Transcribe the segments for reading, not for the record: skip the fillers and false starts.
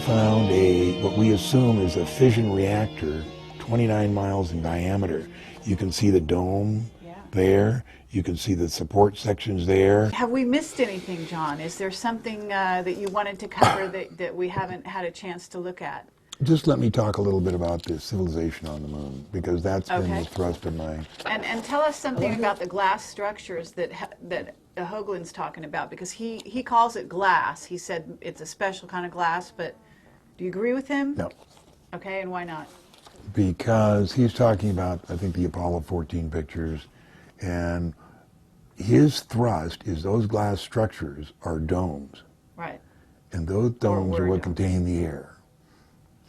found what we assume is a fission reactor, 29 miles in diameter. You can see the dome there. You can see the support sections there. Have we missed anything, John? Is there something that you wanted to cover that we haven't had a chance to look at? Just let me talk a little bit about the civilization on the moon, because that's been the thrust of my... And tell us something about the glass structures that Hoagland's talking about, because he calls it glass. He said it's a special kind of glass, but do you agree with him? No. Okay, and why not? Because he's talking about, I think, the Apollo 14 pictures, and his thrust is those glass structures are domes. Right. And those domes are what contain the air.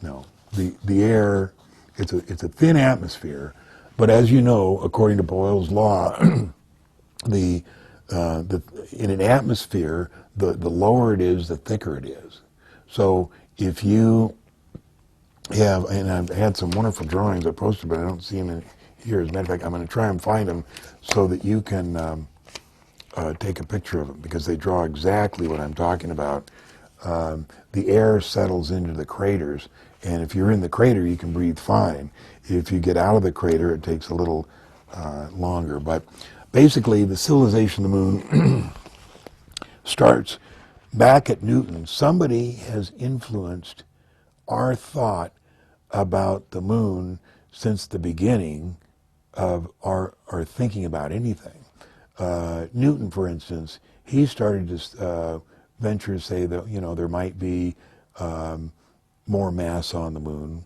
No, the air, it's a thin atmosphere, but as you know, according to Boyle's law, in an atmosphere, the lower it is, the thicker it is. So if you have, and I've had some wonderful drawings I posted, but I don't see them in here. As a matter of fact, I'm going to try and find them so that you can take a picture of them, because they draw exactly what I'm talking about. The air settles into the craters, and if you're in the crater, you can breathe fine. If you get out of the crater, it takes a little longer. But basically, the civilization of the moon starts back at Newton. Somebody has influenced our thought about the moon since the beginning of our thinking about anything. Newton, for instance, he started to venture to say that, you know, there might be more mass on the moon,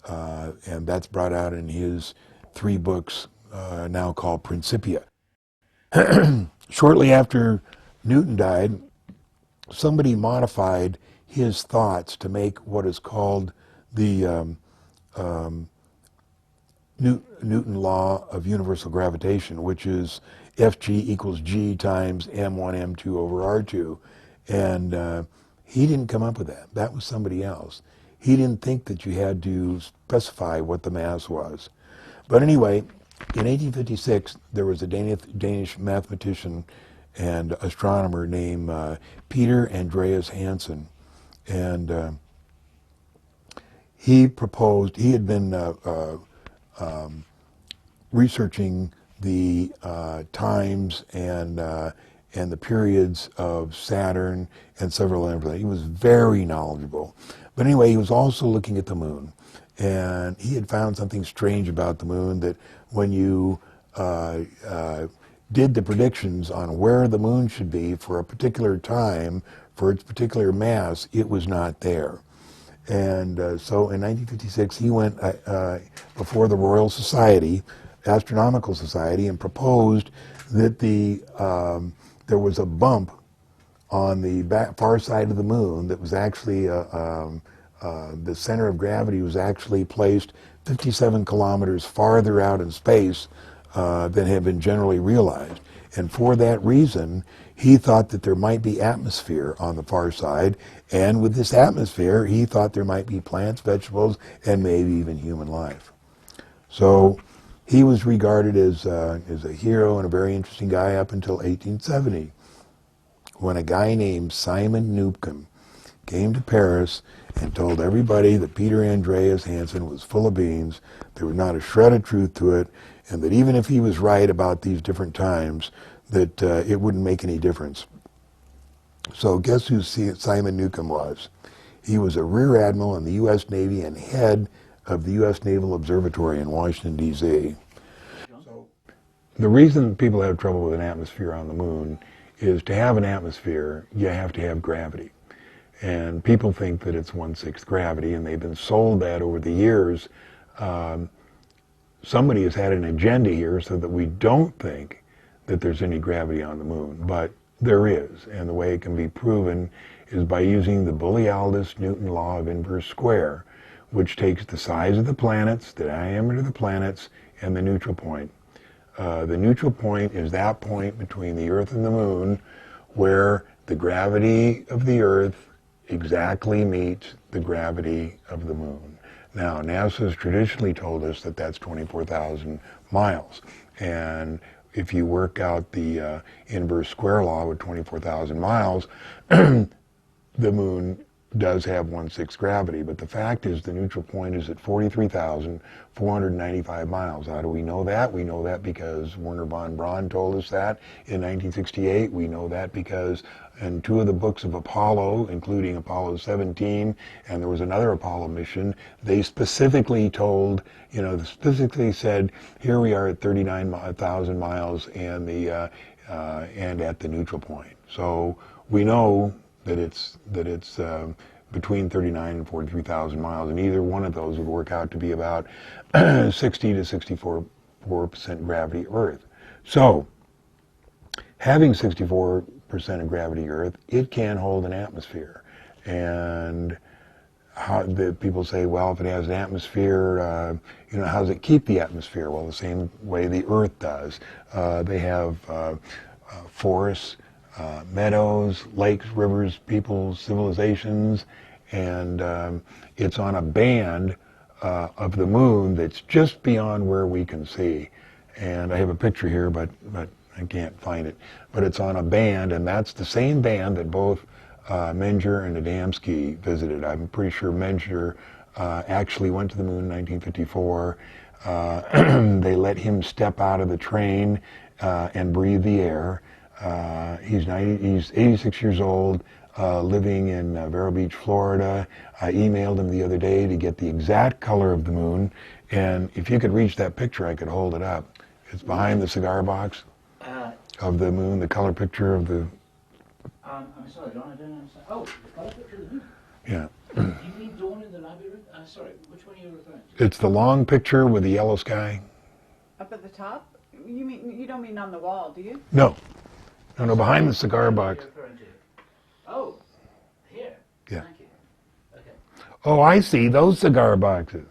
and that's brought out in his 3 books now called Principia. Shortly after Newton died, somebody modified his thoughts to make what is called the Newton law of universal gravitation, which is Fg equals g times m1 m2 over r2. And he didn't come up with that. That was somebody else. He didn't think that you had to specify what the mass was. But anyway, in 1856, there was a Danish mathematician and astronomer named Peter Andreas Hansen. And he proposed, he had been researching the times and the periods of Saturn and several other things. He was very knowledgeable. But anyway, he was also looking at the moon. And he had found something strange about the moon, that when you did the predictions on where the moon should be for a particular time, for its particular mass, it was not there. And so in 1956, he went before the Royal Society, Astronomical Society, and proposed that there was a bump on the far side of the moon that was actually, the center of gravity was actually placed 57 kilometers farther out in space than had been generally realized. And for that reason, he thought that there might be atmosphere on the far side, and with this atmosphere, he thought there might be plants, vegetables, and maybe even human life. So he was regarded as a hero and a very interesting guy up until 1870, when a guy named Simon Newcomb came to Paris and told everybody that Peter Andreas Hansen was full of beans, there was not a shred of truth to it, and that even if he was right about these different times, that it wouldn't make any difference. So guess who Simon Newcomb was? He was a Rear Admiral in the U.S. Navy and head of the U.S. Naval Observatory in Washington, D.C. So the reason people have trouble with an atmosphere on the moon is, to have an atmosphere, you have to have gravity. And people think that it's 1/6 gravity, and they've been sold that over the years. Somebody has had an agenda here so that we don't think that there's any gravity on the moon, but there is. And the way it can be proven is by using the Borealis-Newton law of inverse square, which takes the size of the planets, the diameter of the planets, and the neutral point. The neutral point is that point between the Earth and the moon where the gravity of the Earth exactly meets the gravity of the moon. Now, NASA has traditionally told us that that's 24,000 miles. And if you work out the inverse square law with 24,000 miles, the moon does have 1/6 gravity, but the fact is the neutral point is at 43,495 miles. How do we know that? We know that because Wernher von Braun told us that in 1968. We know that because in 2 of the books of Apollo, including Apollo 17, and there was another Apollo mission, they specifically told, specifically said, here we are at 39,000 miles and and at the neutral point. So we know that it's between 39 and 43,000 miles, and either one of those would work out to be about 60 to 64% gravity Earth. So, having 64% of gravity Earth, it can hold an atmosphere. And people say, well, if it has an atmosphere, how does it keep the atmosphere? Well, the same way the Earth does. They have forests, meadows, lakes, rivers, peoples, civilizations, and it's on a band of the moon that's just beyond where we can see. And I have a picture here, but I can't find it. But it's on a band, and that's the same band that both Menger and Adamski visited. I'm pretty sure Menger actually went to the moon in 1954. They let him step out of the train and breathe the air. He's 86 years old, living in Vero Beach, Florida. I emailed him the other day to get the exact color of the moon, and if you could reach that picture, I could hold it up. It's behind the cigar box of the moon, the color picture of the... I'm sorry, John, I don't understand. Oh, the color picture of the moon. Yeah. Do you mean Dawn in the Labyrinth? Sorry, which one are you referring to? It's the long picture with the yellow sky. Up at the top? You don't mean on the wall, do you? No, behind the cigar box. Oh, here. Yeah. Thank you. Okay. Oh, I see, those cigar boxes.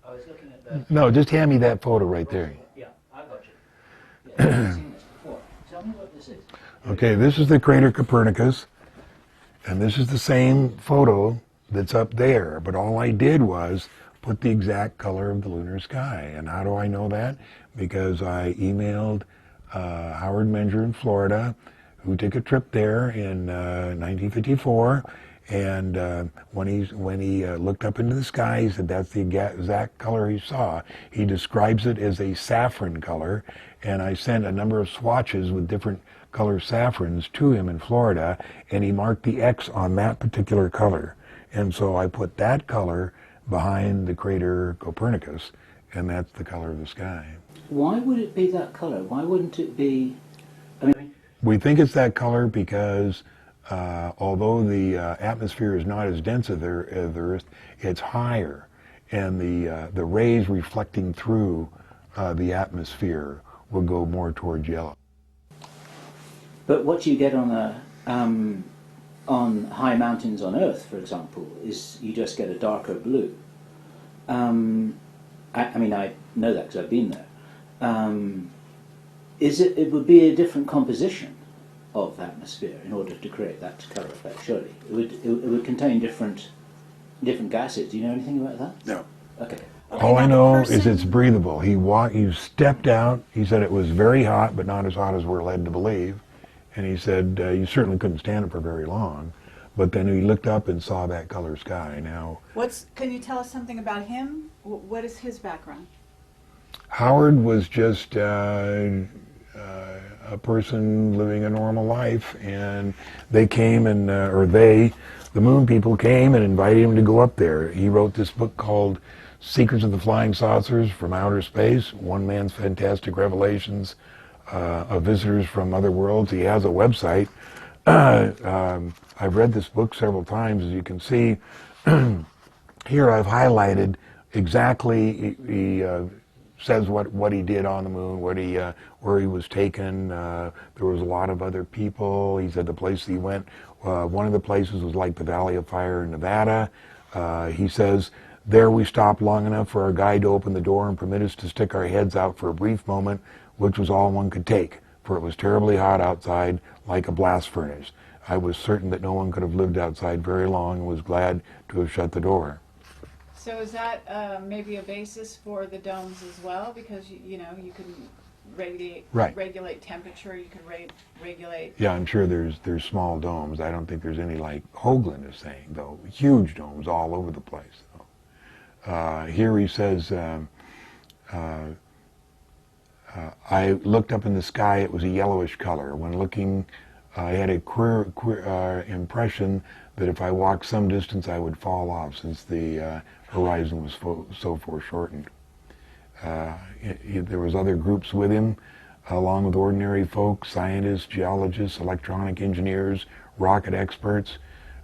I was looking at the... No, just hand me that photo right there. Yeah, I got you. Yeah, I've seen this before. Tell me what this is. Okay, this is the crater Copernicus, and this is the same photo that's up there, but all I did was put the exact color of the lunar sky. And how do I know that? Because I emailed Howard Menger in Florida, who took a trip there in 1954, and when he looked up into the sky, he said that's the exact color he saw. He describes it as a saffron color, and I sent a number of swatches with different color saffrons to him in Florida, and he marked the X on that particular color. And so I put that color behind the crater Copernicus, and that's the color of the sky. Why would it be that color? Why wouldn't it be... We think it's that color because although the atmosphere is not as dense as the Earth, it's higher, and the rays reflecting through the atmosphere will go more towards yellow. But what you get on high mountains on Earth, for example, is you just get a darker blue. I mean, I know that because I've been there. It would be a different composition of the atmosphere in order to create that colour effect, surely. It would contain different gases. Do you know anything about that? No. Okay. All I know is it's breathable. He stepped out, he said it was very hot, but not as hot as we're led to believe. And he said you certainly couldn't stand it for very long. But then he looked up and saw that color sky. Now, Can you tell us something about him? What is his background? Howard was just a person living a normal life, and they came and, the moon people came and invited him to go up there. He wrote this book called Secrets of the Flying Saucers from Outer Space, One Man's Fantastic Revelations of Visitors from Other Worlds. He has a website. I've read this book several times, as you can see. Here I've highlighted exactly, he says what he did on the moon, where he was taken. There was a lot of other people. He said the place he went, one of the places was like the Valley of Fire in Nevada. He says, there we stopped long enough for our guide to open the door and permit us to stick our heads out for a brief moment, which was all one could take, for it was terribly hot outside, like a blast furnace. I was certain that no one could have lived outside very long and was glad to have shut the door. So is that maybe a basis for the domes as well? Because you can Right. regulate temperature. You can regulate. Yeah, I'm sure there's small domes. I don't think there's any like Hoagland is saying, though. Huge domes all over the place. Here he says, I looked up in the sky, it was a yellowish color. When looking, I had a queer impression that if I walked some distance, I would fall off since the horizon was so foreshortened. There was other groups with him, along with ordinary folk, scientists, geologists, electronic engineers, rocket experts,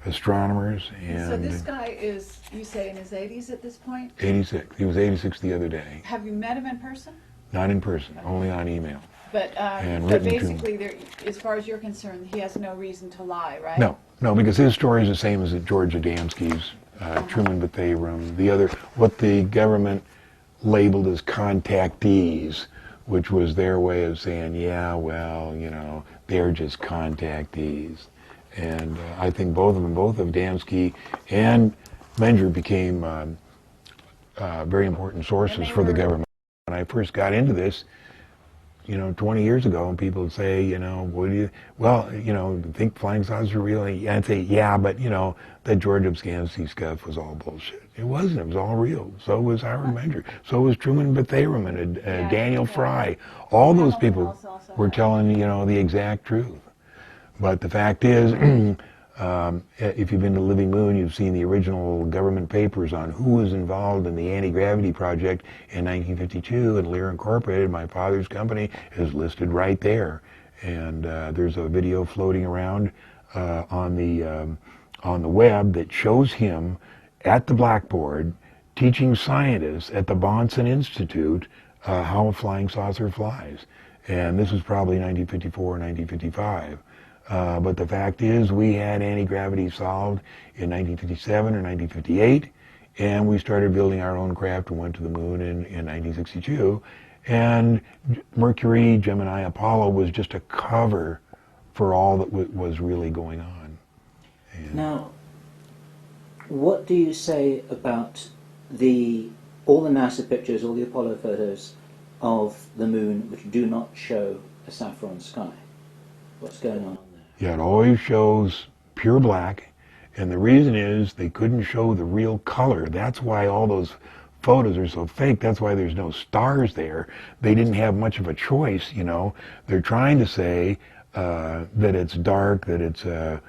astronomers. And So this guy is, you say, in his 80s at this point? 86. He was 86 the other day. Have you met him in person? Not in person, only on email. But And so written to him. basically, there, as far as you're concerned, he has no reason to lie, right? No, because his story is the same as George Adamski's, Truman Bethayrum, the other, what the government labeled as contactees, which was their way of saying, yeah, well, you know, they're just contactees. And I think both of Adamski and Menger became very important sources for the government. When I first got into this, 20 years ago, and people would say, what do you, well, think flying saucers are real? And I'd say, yeah, but, that George Adamski stuff was all bullshit. It wasn't. It was all real. So was Howard Menger. So was Truman Bethayrum and Daniel Fry. All those people were telling, the exact truth. But the fact is, if you've been to Living Moon, you've seen the original government papers on who was involved in the anti-gravity project in 1952, and Lear Incorporated, my father's company, is listed right there. And there's a video floating around on the web that shows him at the blackboard teaching scientists at the Bonson Institute how a flying saucer flies. And this was probably 1954 or 1955. But the fact is, we had anti-gravity solved in 1957 or 1958, and we started building our own craft and went to the moon in 1962. And Mercury, Gemini, Apollo was just a cover for all that was really going on. And now, what do you say about all the NASA pictures, all the Apollo photos of the moon which do not show a saffron sky? What's going on? Yeah, it always shows pure black, and the reason is they couldn't show the real color. That's why all those photos are so fake. That's why there's no stars there. They didn't have much of a choice, They're trying to say that it's dark, that it's a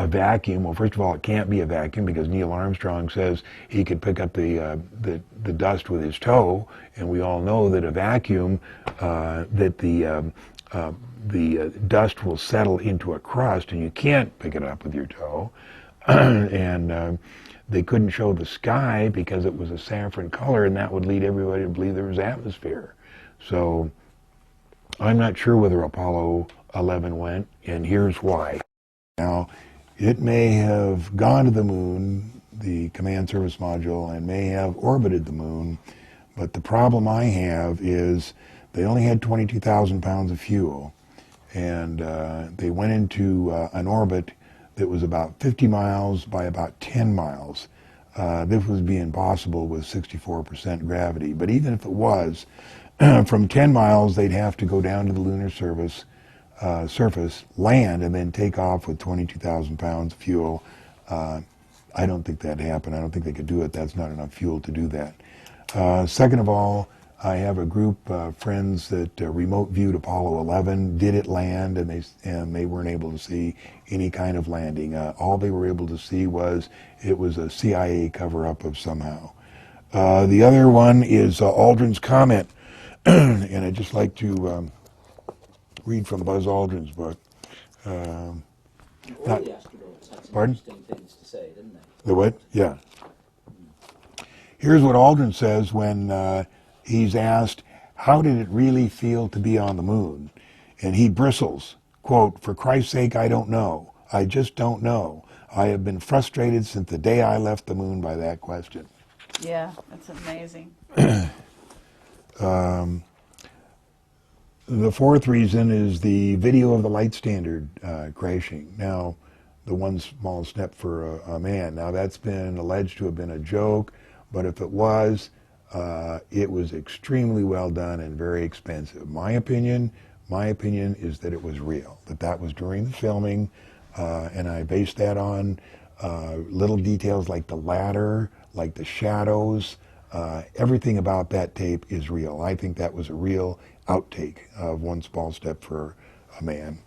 vacuum. Well, first of all, it can't be a vacuum because Neil Armstrong says he could pick up the dust with his toe, and we all know that a vacuum, that the dust will settle into a crust, and you can't pick it up with your toe. And they couldn't show the sky because it was a saffron color, and that would lead everybody to believe there was atmosphere. So I'm not sure whether Apollo 11 went, and here's why. Now, it may have gone to the moon, the command service module, and may have orbited the moon, but the problem I have is they only had 22,000 pounds of fuel, and they went into an orbit that was about 50 miles by about 10 miles. This would be impossible with 64% gravity, but even if it was, from 10 miles they'd have to go down to the lunar surface, land, and then take off with 22,000 pounds of fuel. I don't think that happened. I don't think they could do it. That's not enough fuel to do that. Second of all, I have a group of friends that remote viewed Apollo 11, did it land, and they weren't able to see any kind of landing. All they were able to see was it was a CIA cover-up of somehow. The other one is Aldrin's comment, and I'd just like to read from Buzz Aldrin's book. All the astronauts had some Pardon? interesting things to say, didn't they? The what? Yeah. Here's what Aldrin says when he's asked, how did it really feel to be on the moon? And he bristles, quote, "For Christ's sake, I don't know. I just don't know. I have been frustrated since the day I left the moon by that question." Yeah, that's amazing. The fourth reason is the video of the light standard crashing. Now, the one small step for a man. Now, that's been alleged to have been a joke, but if it was, It was extremely well done and very expensive. My opinion is that it was real, that was during the filming, and I based that on little details like the ladder, like the shadows. Everything about that tape is real. I think that was a real outtake of One Small Step for a Man.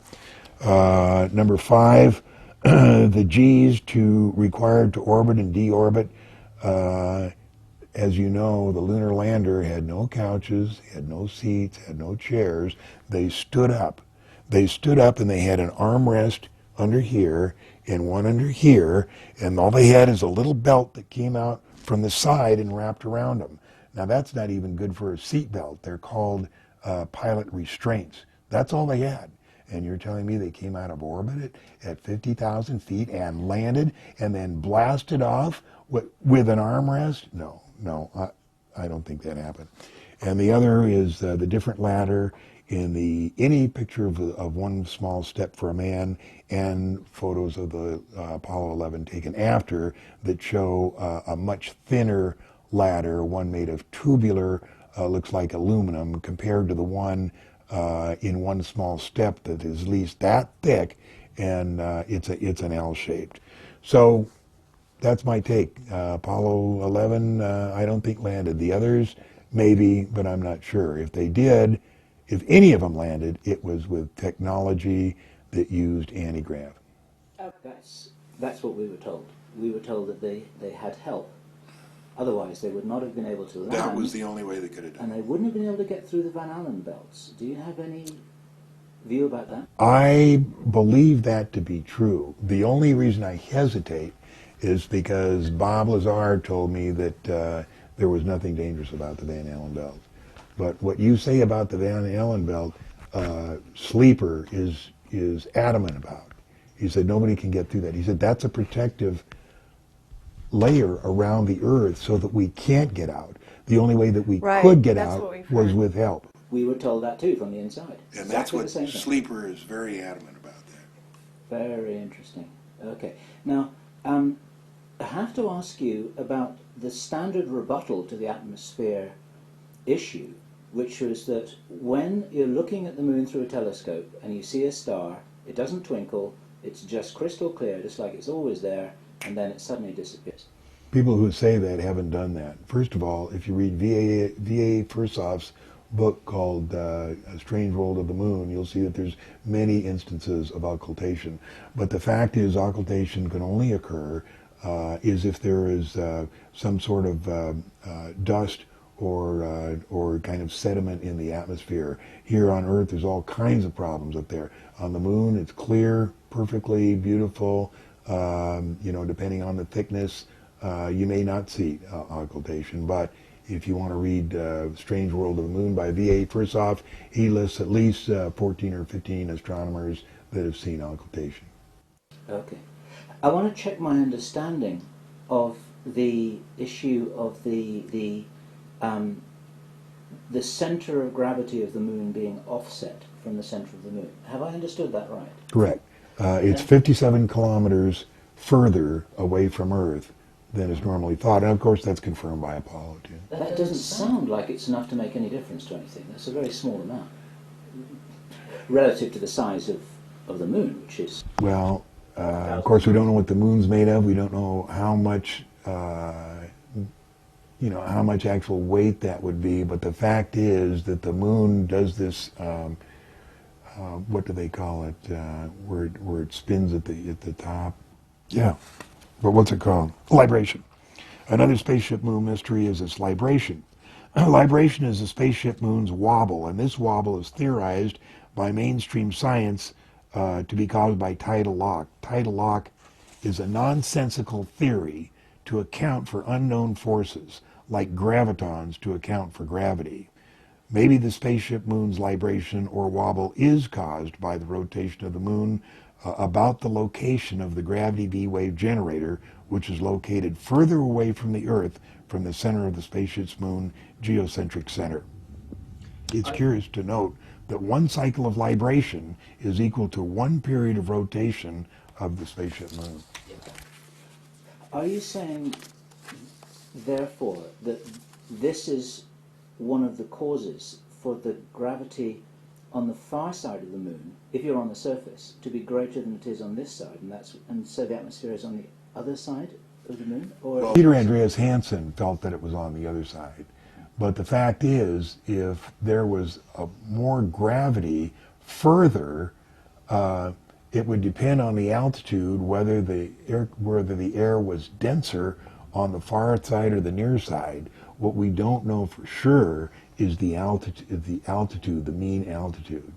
Number 5, the G's required to orbit and deorbit. As you know, the lunar lander had no couches, had no seats, had no chairs. They stood up. They stood up and they had an armrest under here and one under here, and all they had is a little belt that came out from the side and wrapped around them. Now that's not even good for a seat belt. They're called pilot restraints. That's all they had. And you're telling me they came out of orbit at 50,000 feet and landed and then blasted off with an armrest? No, I don't think that happened. And the other is the different ladder in any picture of One Small Step for a Man and photos of the Apollo 11 taken after that show a much thinner ladder, one made of tubular, looks like aluminum, compared to the one in One Small Step that is at least that thick, and it's an L-shaped. So that's my take. Apollo 11, I don't think landed. The others, maybe, but I'm not sure. If they did, if any of them landed, it was with technology that used anti-grav. That's what we were told. We were told that they had help. Otherwise, they would not have been able to land. That was the only way they could have done it. And they wouldn't have been able to get through the Van Allen belts. Do you have any view about that? I believe that to be true. The only reason I hesitate is because Bob Lazar told me that there was nothing dangerous about the Van Allen belt. But what you say about the Van Allen belt, Sleeper is adamant about. He said nobody can get through that. He said that's a protective layer around the Earth so that we can't get out. The only way that we could get out was with help. We were told that too from the inside. And that's what Sleeper is very adamant about that. Very interesting. Okay. Now, I have to ask you about the standard rebuttal to the atmosphere issue, which was that when you're looking at the moon through a telescope and you see a star, it doesn't twinkle, it's just crystal clear, just like it's always there, and then it suddenly disappears. People who say that haven't done that. First of all, if you read V.A. Fursoff's book called A Strange World of the Moon, you'll see that there's many instances of occultation. But the fact is, occultation can only occur is if there is some sort of dust or kind of sediment in the atmosphere. Here on Earth, there's all kinds of problems up there. On the moon, it's clear, perfectly beautiful. Depending on the thickness, you may not see occultation. But if you want to read Strange World of the Moon by V.A. Fursoff, he lists at least 14 or 15 astronomers that have seen occultation. Okay. I want to check my understanding of the issue of the center of gravity of the moon being offset from the center of the moon. Have I understood that right? Correct. It's 57 kilometers further away from Earth than is normally thought. And of course, that's confirmed by Apollo, too. That doesn't sound like it's enough to make any difference to anything. That's a very small amount relative to the size of the moon, which is... Well, of course, we don't know what the moon's made of. We don't know how much, how much actual weight that would be. But the fact is that the moon does this, what do they call it, where it spins at the top? Yeah. But what's it called? Libration. Another spaceship moon mystery is its libration. Libration is the spaceship moon's wobble, and this wobble is theorized by mainstream science to be caused by tidal lock. Tidal lock is a nonsensical theory to account for unknown forces, like gravitons to account for gravity. Maybe the spaceship moon's libration or wobble is caused by the rotation of the moon about the location of the gravity V-wave generator, which is located further away from the Earth from the center of the spaceship's moon geocentric center. It's curious to note that one cycle of libration is equal to one period of rotation of the spaceship moon. Are you saying, therefore, that this is one of the causes for the gravity on the far side of the moon, if you're on the surface, to be greater than it is on this side, and so the atmosphere is on the other side of the moon? Or Peter Andreas Hansen felt that it was on the other side. But the fact is, if there was more gravity further, it would depend on the altitude whether the air was denser on the far side or the near side. What we don't know for sure is the altitude, the mean altitude.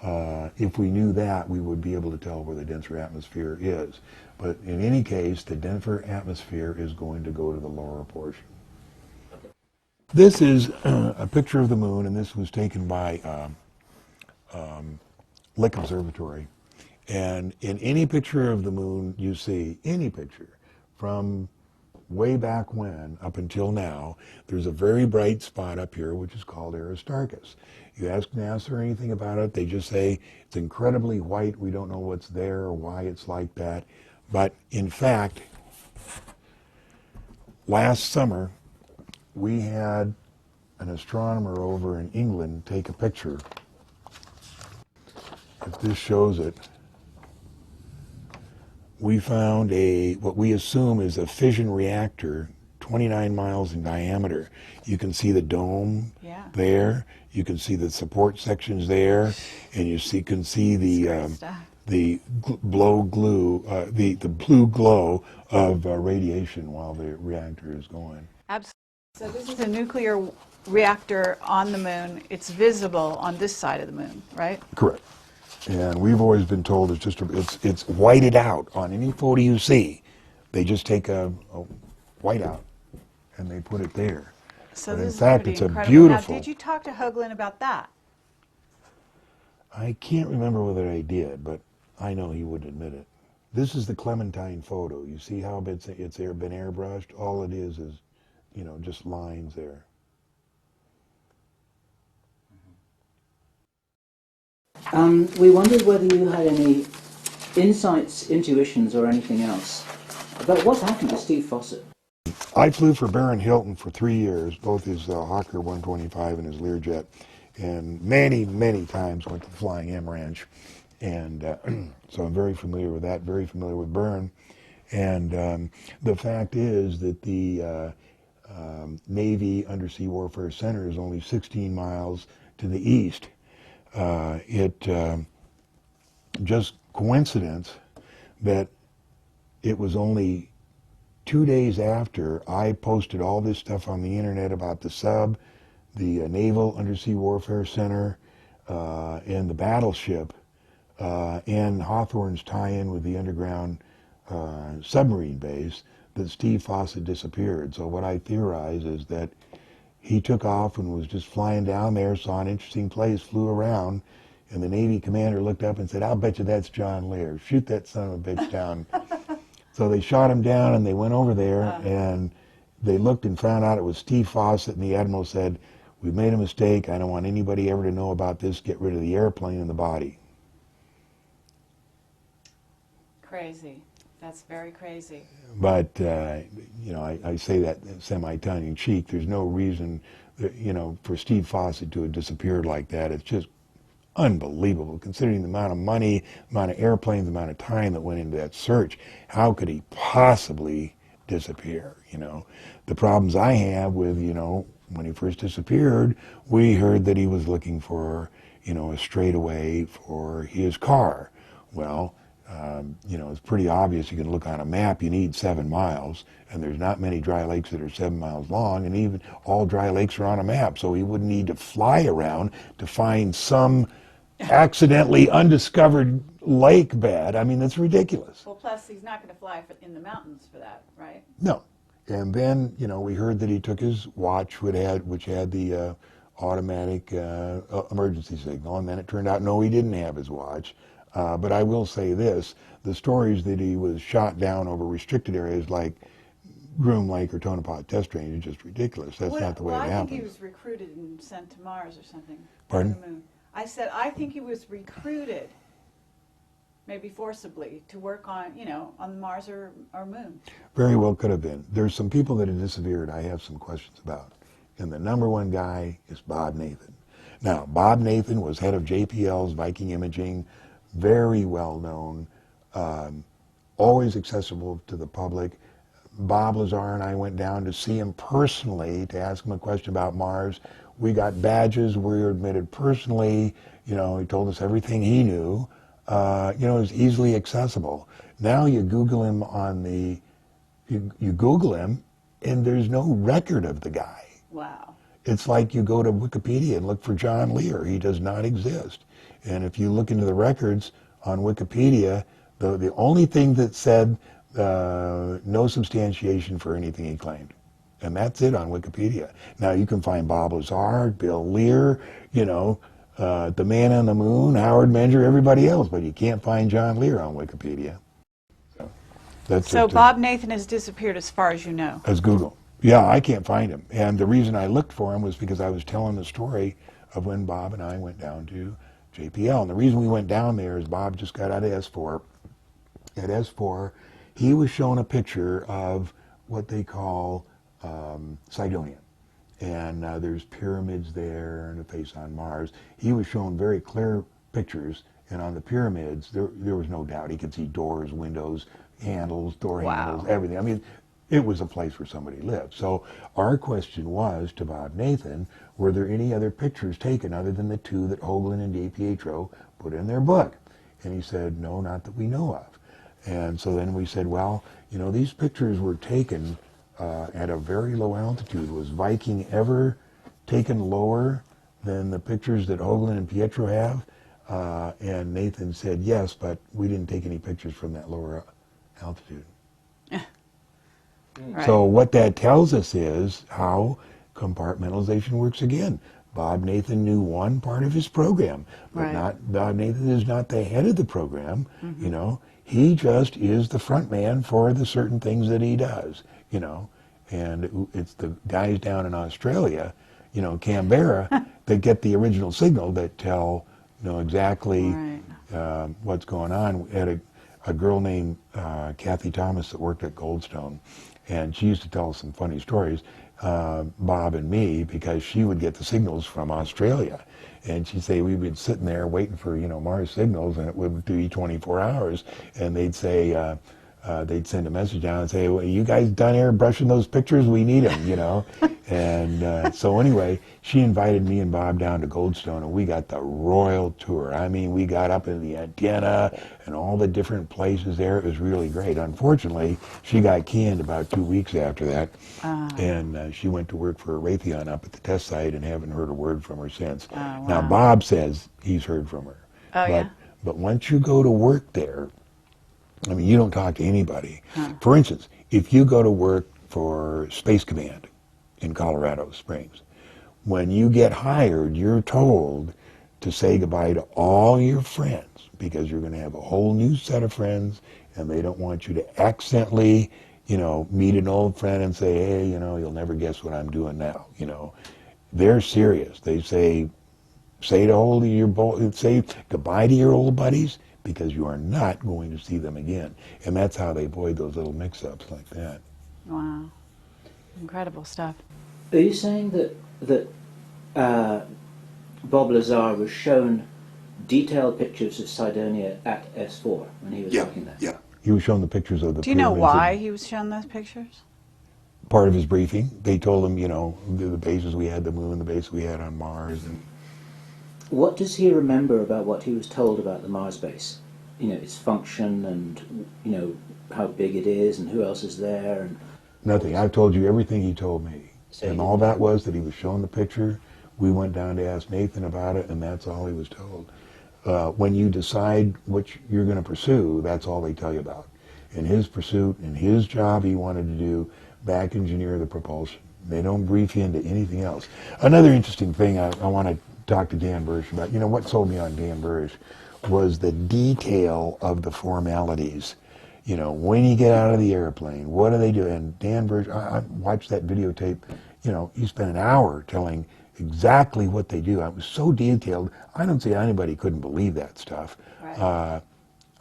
If we knew that, we would be able to tell where the denser atmosphere is. But in any case, the denser atmosphere is going to go to the lower portion. This is a picture of the moon, and this was taken by Lick Observatory. And in any picture of the moon you see, any picture, from way back when up until now, there's a very bright spot up here which is called Aristarchus. You ask NASA anything about it, they just say it's incredibly white, we don't know what's there or why it's like that. But in fact, last summer we had an astronomer over in England take a picture. If this shows it, we found what we assume is a fission reactor 29 miles in diameter. You can see the dome there, you can see the support sections there, and you can see the blue glow of radiation while the reactor is going. Absolutely. So this is a nuclear reactor on the moon. It's visible on this side of the moon, right? Correct. And we've always been told it's whited out on any photo you see. They just take a whiteout and they put it there. So but this in is fact, pretty it's a incredible. beautiful. Now, did you talk to Hoagland about that? I can't remember whether I did, but I know he would admit it. This is the Clementine photo. You see how it's been airbrushed? All it is, just lines there. We wondered whether you had any insights, intuitions, or anything else about what happened to Steve Fossett. I flew for Baron Hilton for 3 years, both his Hawker 125 and his Learjet, and many, many times went to the Flying M Ranch. And so I'm very familiar with that, very familiar with Bern. And the fact is that the Navy Undersea Warfare Center is only 16 miles to the east. Just coincidence that it was only 2 days after I posted all this stuff on the internet about the sub, the Naval Undersea Warfare Center, and the battleship, and Hawthorne's tie-in with the underground submarine base, that Steve Fossett disappeared. So what I theorize is that he took off and was just flying down there, saw an interesting place, flew around, and the Navy commander looked up and said, "I'll bet you that's John Lear. Shoot that son of a bitch down." So they shot him down, and they went over there, and they looked and found out it was Steve Fossett, and the admiral said, "We've made a mistake. I don't want anybody ever to know about this. Get rid of the airplane and the body." Crazy. That's very crazy. But, I say that semi-tongue-in-cheek. There's no reason, for Steve Fossett to have disappeared like that. It's just unbelievable, considering the amount of money, the amount of airplanes, the amount of time that went into that search. How could he possibly disappear, The problems I have with, when he first disappeared, we heard that he was looking for, a straightaway for his car. Well, it's pretty obvious. You can look on a map, you need 7 miles, and there's not many dry lakes that are 7 miles long, and even all dry lakes are on a map, so he wouldn't need to fly around to find some accidentally undiscovered lake bed. I mean, that's ridiculous. Well, plus he's not going to fly in the mountains for that, right? No. And then, we heard that he took his watch, which had the automatic emergency signal, and then it turned out, no, he didn't have his watch. But I will say this, the stories that he was shot down over restricted areas like Groom Lake or Tonopah Test Range are just ridiculous. That's not the way it happened. I think he was recruited and sent to Mars or something. Pardon? To the moon. I said, I think he was recruited, maybe forcibly, to work on, on Mars or Moon. Very well could have been. There's some people that have disappeared I have some questions about. And the number one guy is Bob Nathan. Now, Bob Nathan was head of JPL's Viking Imaging, very well known, always accessible to the public. Bob Lazar and I went down to see him personally to ask him a question about Mars. We got badges. We were admitted personally. You know, he told us everything he knew. You know, it was easily accessible. Now you Google him on the, you Google him, and there's no record of the guy. Wow. It's like you go to Wikipedia and look for John Lear. He does not exist. And if you look into the records on Wikipedia, the only thing that said no substantiation for anything he claimed. And that's it on Wikipedia. Now you can find Bob Lazar, Bill Lear, you know, the man on the moon, Howard Menger, everybody else, but you can't find John Lear on Wikipedia. So, that's So just Bob Nathan has disappeared as far as you know. as Google. Yeah, I can't find him. And the reason I looked for him was because I was telling the story of when Bob and I went down to JPL. And the reason we went down there is Bob just got out of S4. At S4, he was shown a picture of what they call Cydonia. And there's pyramids there and a face on Mars. He was shown very clear pictures, and on the pyramids, there was no doubt. He could see doors, windows, handles, door handles, everything. I mean, it was a place where somebody lived. So our question was to Bob Nathan, were there any other pictures taken other than the two that Hoagland and DiPietro put in their book? And he said, no, not that we know of. And so then we said, well, you know, these pictures were taken at a very low altitude. Was Viking ever taken lower than the pictures that Hoagland and Pietro have? And Nathan said, yes, but we didn't take any pictures from that lower altitude. Right. So what that tells us is how compartmentalization works again. Bob Nathan knew one part of his program, but Bob Nathan is not the head of the program, you know. He just is the front man for the certain things that he does, you know. And it's the guys down in Australia, you know, Canberra, that get the original signal that tell, you know, exactly what's going on. We had a girl named Kathy Thomas that worked at Goldstone, and she used to tell us some funny stories, Bob and me, because she would get the signals from Australia. And she'd say we'd been sitting there waiting for, you know, Mars signals, and it would be 24 hours, and they'd say, they'd send a message down and say, well, you guys done airbrushing those pictures? We need them, you know. And so anyway, she invited me and Bob down to Goldstone, and we got the royal tour. I mean, we got up in the antenna and all the different places there. It was really great. Unfortunately, she got canned about 2 weeks after that, and she went to work for Raytheon up at the test site and haven't heard a word from her since. Now, Bob says he's heard from her. But once you go to work there, I mean, you don't talk to anybody. For instance, if you go to work for Space Command in Colorado Springs, when you get hired, you're told to say goodbye to all your friends because you're going to have a whole new set of friends, and they don't want you to accidentally, you know, meet an old friend and say, hey, you know, you'll never guess what I'm doing now. You know, they're serious. They say say goodbye to your old buddies, because you are not going to see them again. And that's how they avoid those little mix-ups like that. Wow. Incredible stuff. Are you saying that Bob Lazar was shown detailed pictures of Cydonia at S4 when he was working there? Yeah. He was shown the pictures of the Do you know pyramids. why he was shown those pictures? Part of his briefing. They told him, you know, the bases we had, the moon, the base we had on Mars. And what does he remember about what he was told about the Mars base? You know, its function and, you know, how big it is and who else is there? And nothing. I've told you everything he told me. So and all that was that he was shown the picture. We went down to ask Nathan about it, and that's all he was told. When you decide which you're going to pursue, that's all they tell you about. In his pursuit, in his job he wanted to do, back engineer the propulsion. They don't brief you into anything else. Another interesting thing I want to talk to Dan Burrish about, you know, what sold me on Dan Burrish was the detail of the formalities. You know, when you get out of the airplane, what do they do? And Dan Burrish, I watched that videotape, you know, he spent an hour telling exactly what they do. It was so detailed, I don't see how anybody couldn't believe that stuff.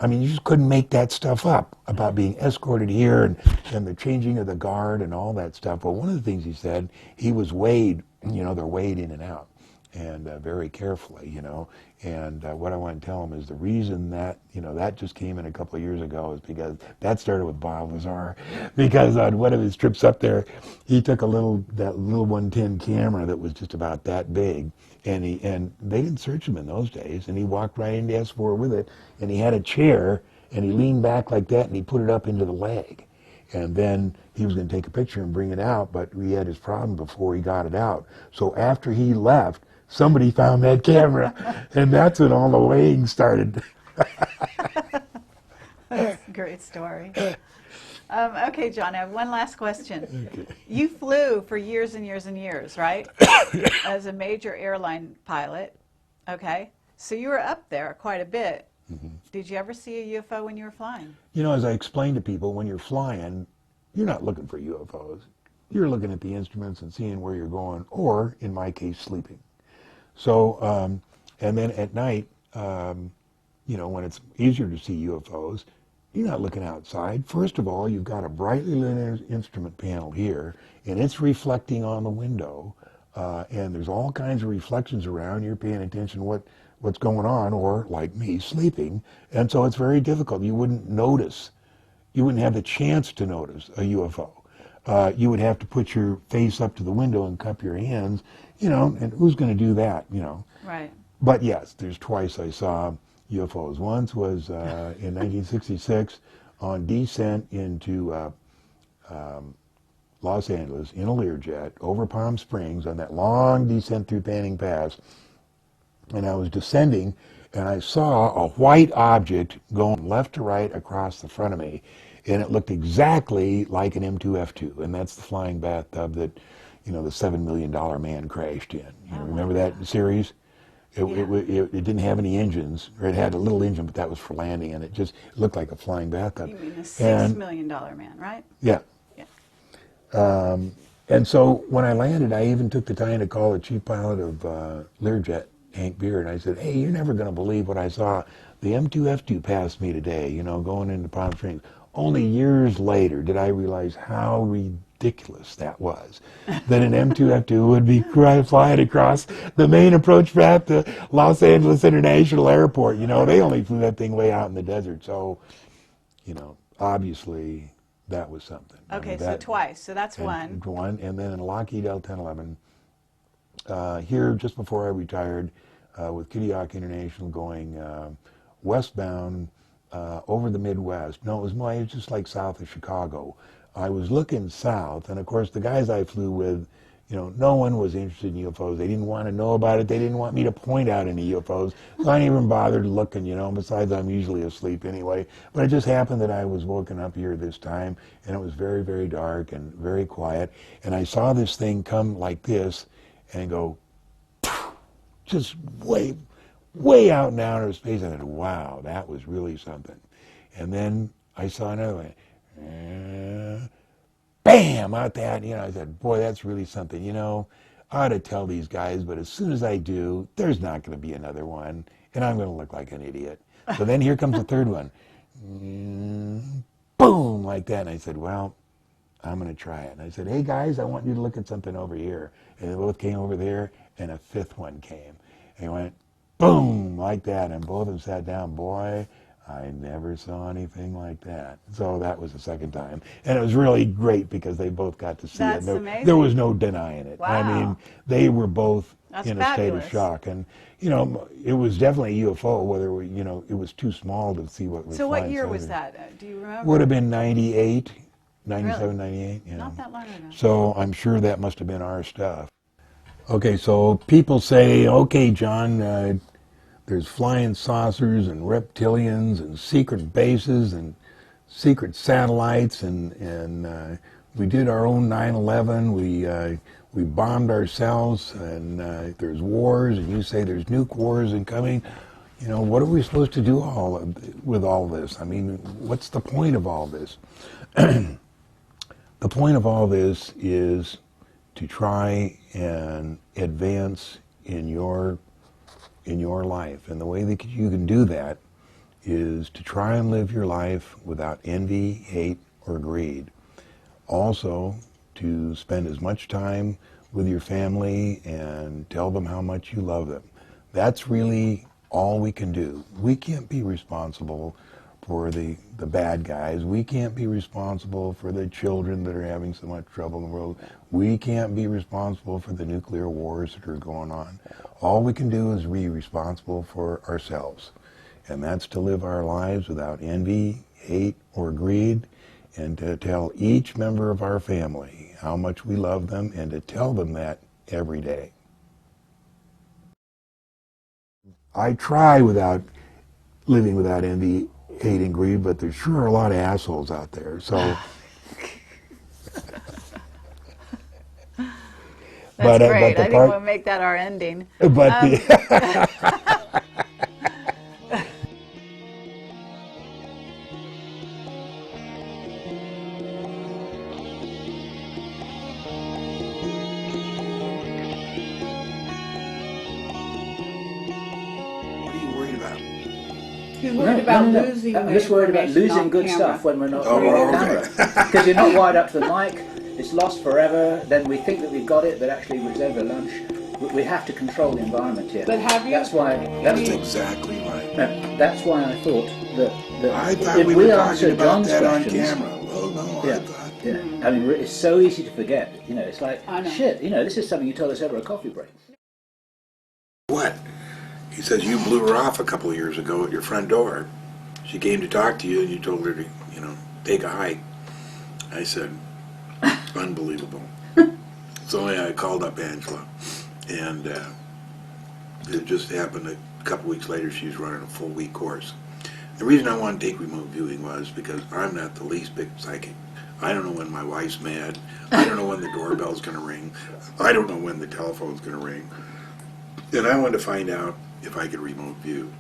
I mean, you just couldn't make that stuff up about being escorted here and the changing of the guard and all that stuff. But one of the things he said, he was weighed, they're weighed in and out, and very carefully, And what I want to tell him is the reason that, that just came in a couple of years ago is because that started with Bob Lazar. Because on one of his trips up there, he took that little 110 camera that was just about that big, and they didn't search him in those days, and he walked right into S4 with it, and he had a chair, and he leaned back like that, and he put it up into the leg. And then he was going to take a picture and bring it out, but he had his problem before he got it out. So after he left, somebody found that camera, and that's when all the weighing started. That's a great story. Okay, John, I have one last question. Okay. You flew for years and years and years, right? As a major airline pilot, okay? So you were up there quite a bit. Mm-hmm. Did you ever see a UFO when you were flying? As I explained to people, when you're flying, you're not looking for UFOs. You're looking at the instruments and seeing where you're going, or, in my case, sleeping. So, and then at night, when it's easier to see UFOs, you're not looking outside. First of all, you've got a brightly lit instrument panel here, and it's reflecting on the window, and there's all kinds of reflections around. You're paying attention to what's going on, or, like me, sleeping, and so it's very difficult. You wouldn't notice. You wouldn't have the chance to notice a UFO. You would have to put your face up to the window and cup your hands, and who's going to do that, Right. But yes, there's twice I saw UFOs. Once was in 1966 on descent into Los Angeles in a Learjet over Palm Springs on that long descent through Panning Pass. And I was descending, and I saw a white object going left to right across the front of me, and it looked exactly like an M2F2, and that's the flying bathtub that, the $7 million man crashed in. Remember that series? It didn't have any engines, or it had a little engine, but that was for landing, and it looked like a flying bathtub. You mean the $6 million man, right? Yeah. Yeah. And so when I landed, I even took the time to call the chief pilot of Learjet, Hank Beard, and I said, hey, you're never going to believe what I saw. The M2F2 passed me today, going into Palm Springs. Only years later did I realize how ridiculous that was, that an M2F2 would be flying across the main approach ramp to Los Angeles International Airport. They only flew that thing way out in the desert. So, obviously that was something. Okay, so twice. So that's one. One, and then in Lockheed L-1011, here just before I retired, with Kitty Hawk International going westbound over the Midwest. No, it was just like south of Chicago. I was looking south, and of course the guys I flew with, no one was interested in UFOs. They didn't want to know about it. They didn't want me to point out any UFOs. So I didn't even bothered looking, Besides, I'm usually asleep anyway. But it just happened that I was woken up here this time, and it was very, very dark and very quiet. And I saw this thing come like this and go, just way out in outer space. I said, wow, that was really something. And then I saw another one. Bam, out that. I said, boy, that's really something. I ought to tell these guys, but as soon as I do, there's not going to be another one, and I'm going to look like an idiot. So then here comes the third one. Boom, like that. And I said, well, I'm going to try it. And I said, hey, guys, I want you to look at something over here. And they both came over there, and a fifth one came. And it went, boom, like that. And both of them sat down. Boy, I never saw anything like that. So that was the second time. And it was really great because they both got to see That's it. amazing. There was no denying it. Wow. I mean, they were both That's in a state of fabulous. shock. And, it was definitely a UFO, whether, it was too small to see what was So what flying. year was that? Do you remember? Would have been 98, 97, Really? 98. Yeah. Not that long ago. So I'm sure that must have been our stuff. Okay, so people say, okay, John, there's flying saucers and reptilians and secret bases and secret satellites, and we did our own 9/11. We bombed ourselves, and there's wars, and you say there's nuke wars incoming. What are we supposed to do with all this? I mean, what's the point of all this? The point of all this is to try and advance in your life, and the way that you can do that is to try and live your life without envy, hate, or greed. Also, to spend as much time with your family and tell them how much you love them. That's really all we can do. We can't be responsible for the bad guys. We can't be responsible for the children that are having so much trouble in the world. We can't be responsible for the nuclear wars that are going on. All we can do is be responsible for ourselves. And that's to live our lives without envy, hate, or greed, and to tell each member of our family how much we love them, and to tell them that every day. I try without living without envy, hate, and greed, but there sure are a lot of assholes out there. So, That's great. the I think part- we'll make that our ending. but what are you worried about? He's worried about losing. I'm just worried about information losing on good camera. stuff when we're not Oh, on okay. camera. Because you're not wired up to the mic, it's lost forever, then we think that we've got it, but actually it was over lunch. We have to control the environment here. But have you- That's why. That's exactly right. That's why I thought that I thought if we we were talking answer about John's that on questions. camera. Well, no, I Yeah, thought. yeah. I mean, it's so easy to forget. You know, it's like I know. shit. You know, this is something you told us over a coffee break. What? He says you blew her off a couple of years ago at your front door. She came to talk to you, and you told her to, take a hike. I said, unbelievable. So I called up Angela, and it just happened that a couple weeks later she was running a full week course. The reason I wanted to take remote viewing was because I'm not the least bit psychic. I don't know when my wife's mad. I don't know when the doorbell's going to ring. I don't know when the telephone's going to ring. And I wanted to find out if I could remote view.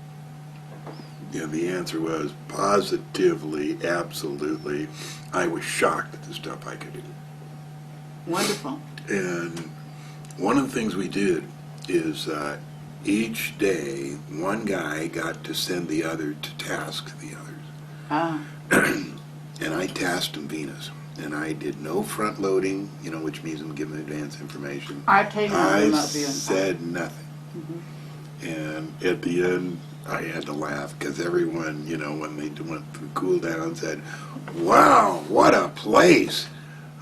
And the answer was positively, absolutely. I was shocked at the stuff I could do. Wonderful. And one of the things we did is each day one guy got to send the other to task the others. Ah. And I tasked him Venus. And I did no front loading, which means I'm giving advance information. I've taken on I remote viewing. said nothing. And at the end, I had to laugh because everyone, when they went through cool down, said, "Wow, what a place!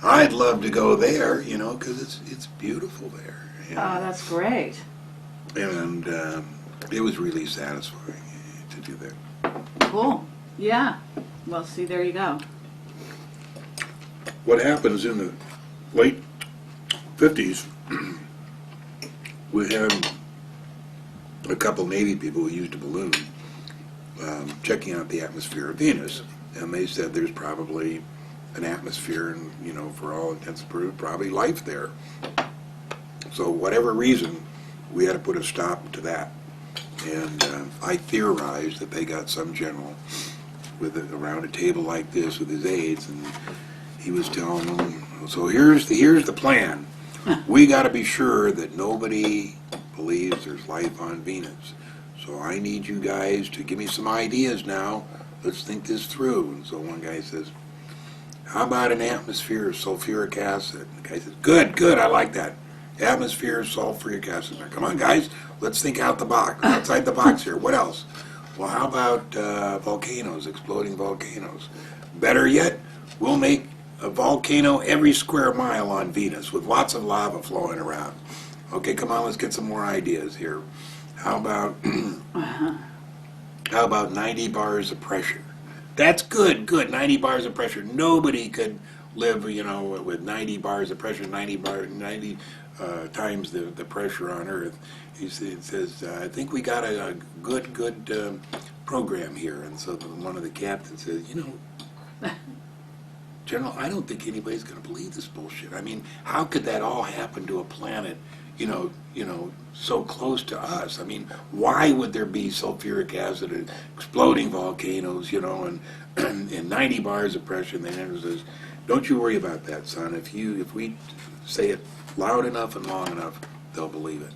I'd love to go there," because it's beautiful there. Oh, that's great. And it was really satisfying to do that. Cool. Yeah. Well, see, there you go. What happens in the late 50s, we had a couple Navy people who used a balloon checking out the atmosphere of Venus, and they said there's probably an atmosphere and, for all intents and purposes, probably life there. So whatever reason, we had to put a stop to that. And I theorized that they got some general around a table like this with his aides, and he was telling them, so here's the plan. We got to be sure that nobody believes there's life on Venus. So I need you guys to give me some ideas now. Let's think this through. And so one guy says, how about an atmosphere of sulfuric acid? And the guy says, good, I like that. Atmosphere of sulfuric acid. Now, come on, guys, let's think outside the box here. What else? Well, how about volcanoes, exploding volcanoes? Better yet, we'll make a volcano every square mile on Venus with lots of lava flowing around. Okay, come on, let's get some more ideas here. How about how about 90 bars of pressure? That's good, 90 bars of pressure. Nobody could live, with 90 bars of pressure, 90 times the pressure on Earth. He says, I think we got a good program here. And so one of the captains says, General, I don't think anybody's going to believe this bullshit. I mean, how could that all happen to a planet, so close to us? I mean, why would there be sulfuric acid and exploding volcanoes, and 90 bars of pressure? And the answer says, don't you worry about that, son. If we say it loud enough and long enough, they'll believe it.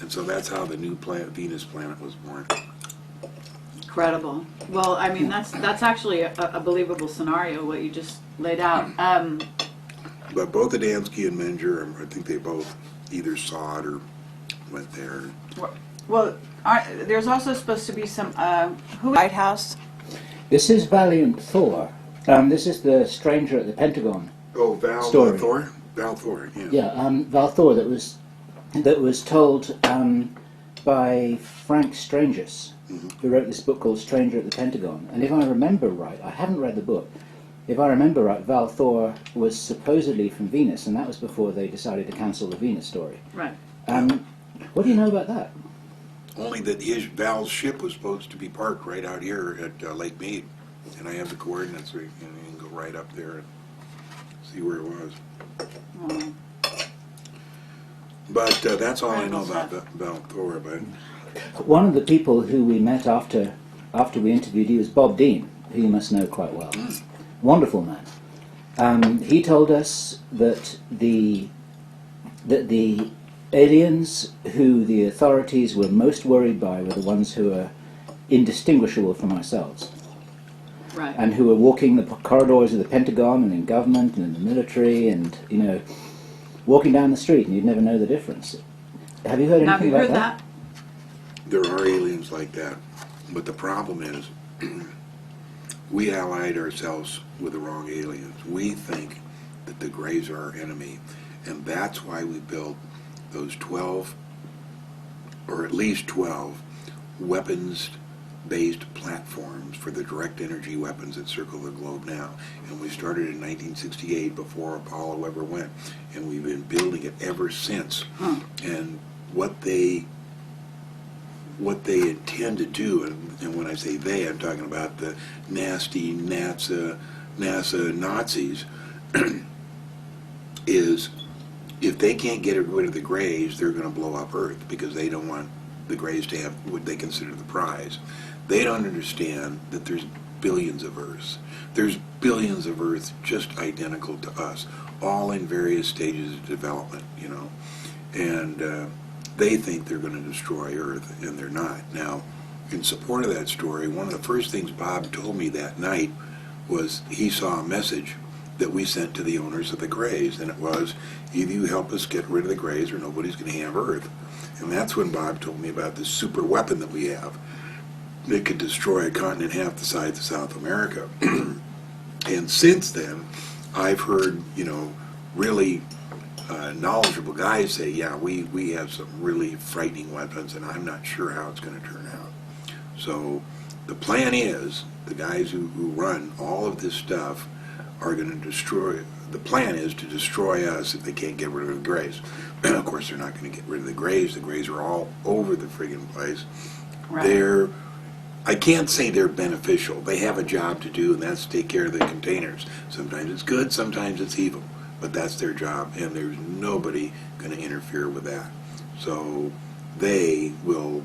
And so that's how the new planet, Venus planet, was born. Incredible. Well, I mean, that's actually a believable scenario, what you just laid out. But both Adamski and Menger, I think they both either saw it or went there. Well, there's also supposed to be some, White House? This is Valiant Thor. This is the stranger at the Pentagon. Oh, Val Story. Thor? Val Thor, yeah. Yeah, Val Thor that was told by Frank Stranges, who wrote this book called Stranger at the Pentagon. And if I remember right, I haven't read the book, if I remember right, Val Thor was supposedly from Venus, and that was before they decided to cancel the Venus story. Right. What do you know about that? Only that Val's ship was supposed to be parked right out here at Lake Mead. And I have the coordinates, so you can go right up there and see where it was. Oh. But that's all I know about Val Thor. But One of the people who we met after we interviewed you was Bob Dean, who you must know quite well. Wonderful man. He told us that the aliens who the authorities were most worried by were the ones who are indistinguishable from ourselves. Right. And who were walking the corridors of the Pentagon and in government and in the military and, walking down the street and you'd never know the difference. Have you heard anything Have you about heard that? there are aliens like that. But the problem is, we allied ourselves with the wrong aliens. We think that the Greys are our enemy. And that's why we built those 12, or at least 12, weapons-based platforms for the direct energy weapons that circle the globe now. And we started in 1968 before Apollo ever went. And we've been building it ever since. And what they intend to do, and when I say they, I'm talking about the nasty NASA Nazis, is if they can't get rid of the Greys, they're going to blow up Earth because they don't want the Greys to have what they consider the prize. They don't understand that there's billions of Earths. There's billions of Earths just identical to us, all in various stages of development, and they think they're going to destroy Earth, and they're not. Now, in support of that story, one of the first things Bob told me that night was he saw a message that we sent to the owners of the Greys, and it was, either you help us get rid of the Greys or nobody's going to have Earth. And that's when Bob told me about this super weapon that we have that could destroy a continent half the size of South America. And since then, I've heard, really knowledgeable guys say, yeah, we have some really frightening weapons, and I'm not sure how it's going to turn out. So the plan is, the guys who run all of this stuff are going to destroy, the plan is to destroy us if they can't get rid of the Greys. Of course, they're not going to get rid of the Greys. The Greys are all over the friggin' place. Right. I can't say they're beneficial. They have a job to do, and that's to take care of the containers. Sometimes it's good, sometimes it's evil. But that's their job, and there's nobody going to interfere with that. So they will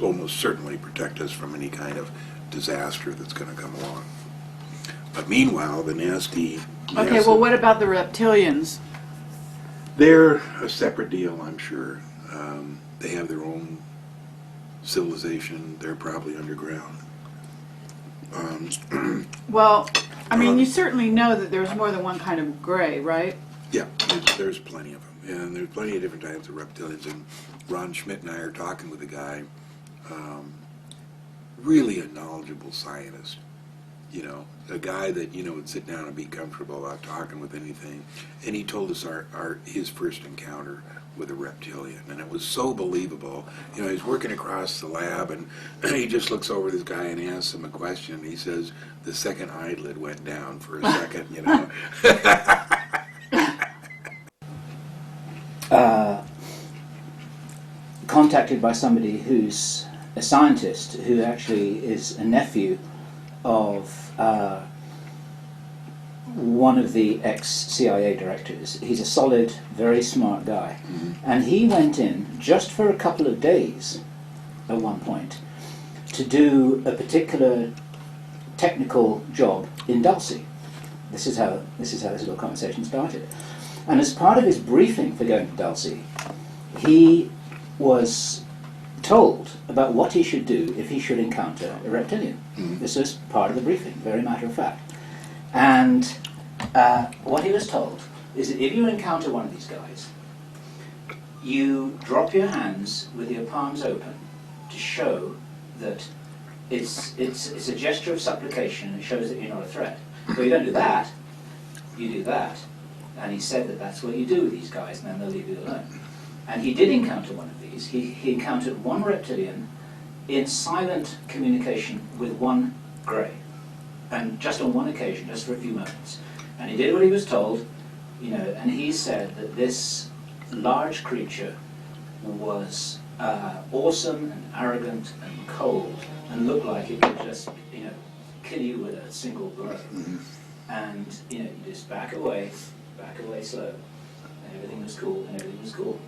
almost certainly protect us from any kind of disaster that's going to come along. But meanwhile, the nasty... Okay, well, what about the reptilians? They're a separate deal, I'm sure. They have their own civilization. They're probably underground. Well, I mean, you certainly know that there's more than one kind of gray, right? Yeah, there's plenty of them. And there's plenty of different types of reptilians. And Ron Schmidt and I are talking with a guy, really a knowledgeable scientist. A guy that, would sit down and be comfortable about talking with anything. And he told us his first encounter with a reptilian. And it was so believable. He's working across the lab, and he just looks over this guy and asks him a question. And he says, the second eyelid went down for a second, Contacted by somebody who's a scientist who actually is a nephew of one of the ex-CIA directors. He's a solid, very smart guy. Mm-hmm. And he went in just for a couple of days at one point to do a particular technical job in Dulce. This is how this little conversation started. And as part of his briefing for going to Dulce, he was told about what he should do if he should encounter a reptilian. This is part of the briefing, very matter of fact. And what he was told is that if you encounter one of these guys, you drop your hands with your palms open to show that it's a gesture of supplication. It shows that you're not a threat. So you don't do that. You do that. And he said that that's what you do with these guys, and then they'll leave you alone. And he did encounter one of these. He encountered one reptilian in silent communication with one grey, and just on one occasion, just for a few moments. And he did what he was told, you know. And he said that this large creature was awesome and arrogant and cold, and looked like it could just, you know, kill you with a single blow. And you know, you just back away slow, and everything was cool, and everything was cool.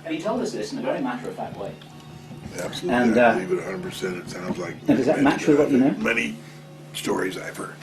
And he told us this in a very matter-of-fact way. Absolutely, And, I believe it 100%. It sounds like does that match with what you know? many stories I've heard.